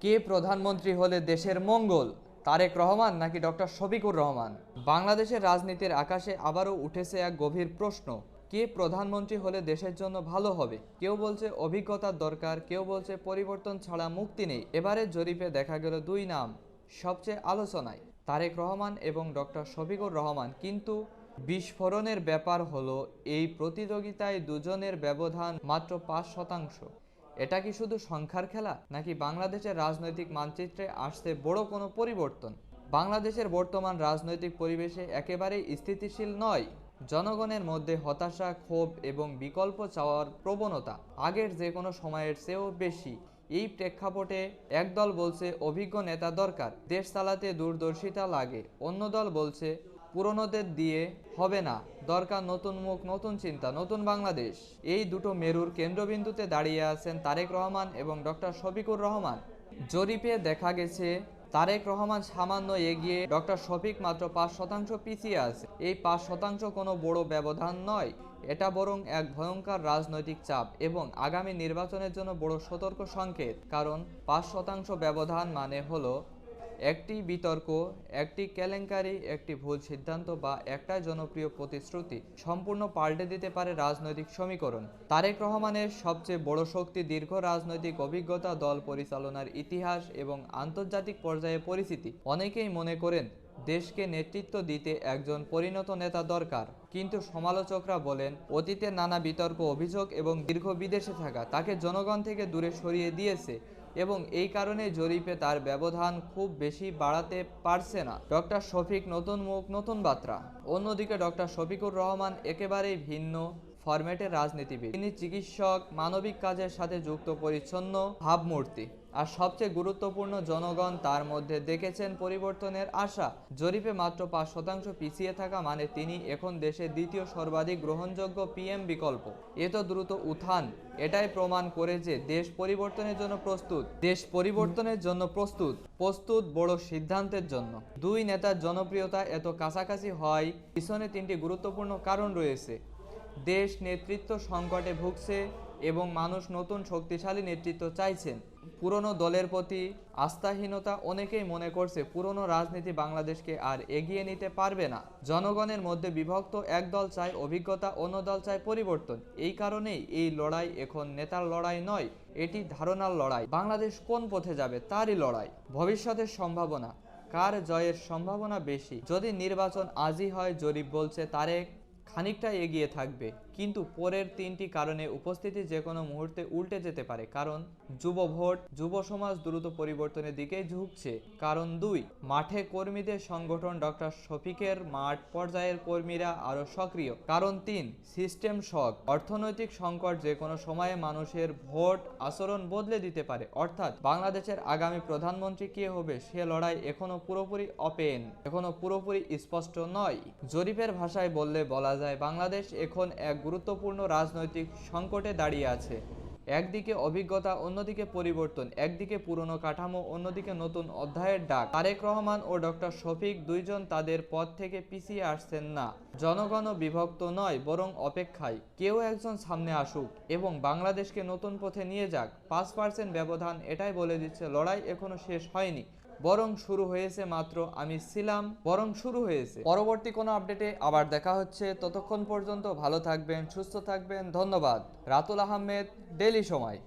কে প্রধানমন্ত্রী হলে দেশের মঙ্গল, তারেক রহমান নাকি ডক্টর শফিকুর রহমান? বাংলাদেশের রাজনীতির আকাশে আবারও উঠেছে এক গভীর প্রশ্ন। কে প্রধানমন্ত্রী হলে দেশের জন্য ভালো হবে? কেউ বলছে অভিজ্ঞতার দরকার, কেউ বলছে পরিবর্তন ছাড়া মুক্তি নেই। এবারের জরিপে দেখা গেল দুই নাম সবচেয়ে আলোচনায়, তারেক রহমান এবং ডক্টর শফিকুর রহমান। কিন্তু বিস্ফোরণের ব্যাপার হলো, এই প্রতিযোগিতায় দুজনের ব্যবধান মাত্র 5%। এটা কি শুধু সংখ্যার খেলা, নাকি বাংলাদেশের রাজনৈতিক মানচিত্রে আসছে বড় কোনো পরিবর্তন? বাংলাদেশের বর্তমান রাজনৈতিক পরিবেশে একেবারেই স্থিতিশীল নয়। জনগণের মধ্যে হতাশা, ক্ষোভ এবং বিকল্প চাওয়ার প্রবণতা আগের যে কোনো সময়ের চেয়েও বেশি। এই প্রেক্ষাপটে একদল বলছে অভিজ্ঞ নেতা দরকার, দেশ চালাতে দূরদর্শিতা লাগে। অন্য দল বলছে পুরনোদের দিয়ে হবে না, দরকার নতুন মুখ, নতুন চিন্তা, নতুন বাংলাদেশ। এই দুটো মেরুর কেন্দ্রবিন্দুতে দাঁড়িয়ে আছেন তারেক রহমান এবং ডক্টর শফিকুর রহমান। জরিপে দেখা গেছে তারেক রহমান সামান্য এগিয়ে, ডক্টর শফিক মাত্র 5% পিছিয়ে আছে। এই 5% কোনো বড় ব্যবধান নয়, এটা বরং এক ভয়ঙ্কর রাজনৈতিক চাপ এবং আগামী নির্বাচনের জন্য বড় সতর্ক সংকেত। কারণ 5% ব্যবধান মানে হলো একটি বিতর্ক, একটি কেলেঙ্কারি, একটি ভুল সিদ্ধান্ত বা একটা জনপ্রিয় প্রতিশ্রুতি সম্পূর্ণ পাল্টে দিতে পারে রাজনৈতিক সমীকরণ। তারেক রহমানের সবচেয়ে বড় শক্তি দীর্ঘ রাজনৈতিক অভিজ্ঞতা, দল পরিচালনার ইতিহাস এবং আন্তর্জাতিক পর্যায়ে পরিচিতি। অনেকেই মনে করেন দেশকে নেতৃত্ব দিতে একজন পরিণত নেতা দরকার, কিন্তু সমালোচকরা বলেন অতীতের নানা বিতর্ক, অভিযোগ এবং দীর্ঘ বিদেশে থাকা তাকে জনগণ থেকে দূরে সরিয়ে দিয়েছে এবং এই কারণে জরিপে তার ব্যবধান খুব বেশি বাড়াতে পারছে না। ডক্টর শফিক নতুন মুখ, নতুন বার্তা। অন্যদিকে ডক্টর শফিকুর রহমান একেবারেই ভিন্ন ফরম্যাটের রাজনীতিবিদ। তিনি চিকিৎসক, মানবিক কাজের সাথে যুক্ত পরিচ্ছন্ন ভাবমূর্তি। আর সবচেয়ে গুরুত্বপূর্ণ, জনগণ তার মধ্যে দেখেছেন পরিবর্তনের আশা। জরিপে মাত্র 5% পিছিয়ে থাকা মানে তিনি এখন দেশের দ্বিতীয় সর্বাধিক গ্রহণযোগ্য পিএম বিকল্প। এত দ্রুত উত্থান এটাই প্রমাণ করে যে দেশ পরিবর্তনের জন্য প্রস্তুত। দেশ পরিবর্তনের জন্য প্রস্তুত বড় সিদ্ধান্তের জন্য। দুই নেতার জনপ্রিয়তা এত কাছাকাছি হয় পিছনে তিনটি গুরুত্বপূর্ণ কারণ রয়েছে। দেশ নেতৃত্ব সংকটে ভুগছে এবং মানুষ নতুন শক্তিশালী নেতৃত্ব চাইছেন। পুরনো দলের প্রতি আস্থাহীনতা, অনেকেই মনে করছে পুরনো রাজনীতি বাংলাদেশকে আর এগিয়ে নিতে পারবে না। জনগণের মধ্যে বিভক্ত, এক দল চায় অভিজ্ঞতা, অন্য দল চায় পরিবর্তন। এই কারণেই এই লড়াই এখন নেতার লড়াই নয়, এটি ধারণার লড়াই। বাংলাদেশ কোন পথে যাবে তারই লড়াই। ভবিষ্যতের সম্ভাবনা, কার জয়ের সম্ভাবনা বেশি? যদি নির্বাচন আজই হয়, জরিপ বলছে তারেক খানিকটা এগিয়ে থাকবে, কিন্তু পরের তিনটি কারণে উপস্থিতি যে কোনো মুহূর্তে উল্টে যেতে পারে। কারণ যুব ভোট, যুব সমাজ দ্রুত পরিবর্তনের দিকে ঝুঁকছে। কারণ 2, মাঠে কর্মীদের সংগঠন, ডক্টর শফিকের মাঠ পর্যায়ের কর্মীরা আরো সক্রিয়। কারণ 3, সিস্টেম শক, অর্থনৈতিক সংকট যে কোনো সময়ে মানুষের ভোট আচরণ বদলে দিতে পারে। অর্থাৎ বাংলাদেশের আগামী প্রধানমন্ত্রী কে হবে সে লড়াই এখনো পুরোপুরি ওপেন, এখনো পুরোপুরি স্পষ্ট নয়। জরিপের ভাষায় বলা যায় বাংলাদেশ এখন এক গুরুত্বপূর্ণ রাজনৈতিক সংকটে দাঁড়িয়ে আছে। একদিকে অভিজ্ঞতা, অন্যদিকে পরিবর্তন। একদিকে পুরনো কাঠামো, অন্যদিকে নতুন অধ্যায়ের ডাক। তারেক রহমান ও ডক্টর শফিক দুইজন তাদের পথ থেকে পিছিয়ে আসছেন না। জনগণও বিভক্ত নয়, বরং অপেক্ষায় কেউ একজন সামনে আসুক এবং বাংলাদেশকে নতুন পথে নিয়ে যাক। 5% ব্যবধান এটাই বলে দিচ্ছে লড়াই এখনো শেষ হয়নি, বরং শুরু হয়েছে মাত্র। শুরু হয়েছে। পরবর্তী কোনো আপডেটে আবার দেখা হচ্ছে। ততক্ষণ পর্যন্ত ভালো থাকবেন, সুস্থ থাকবেন। ধন্যবাদ। রাতুল আহমেদ, ডেইলি সময়।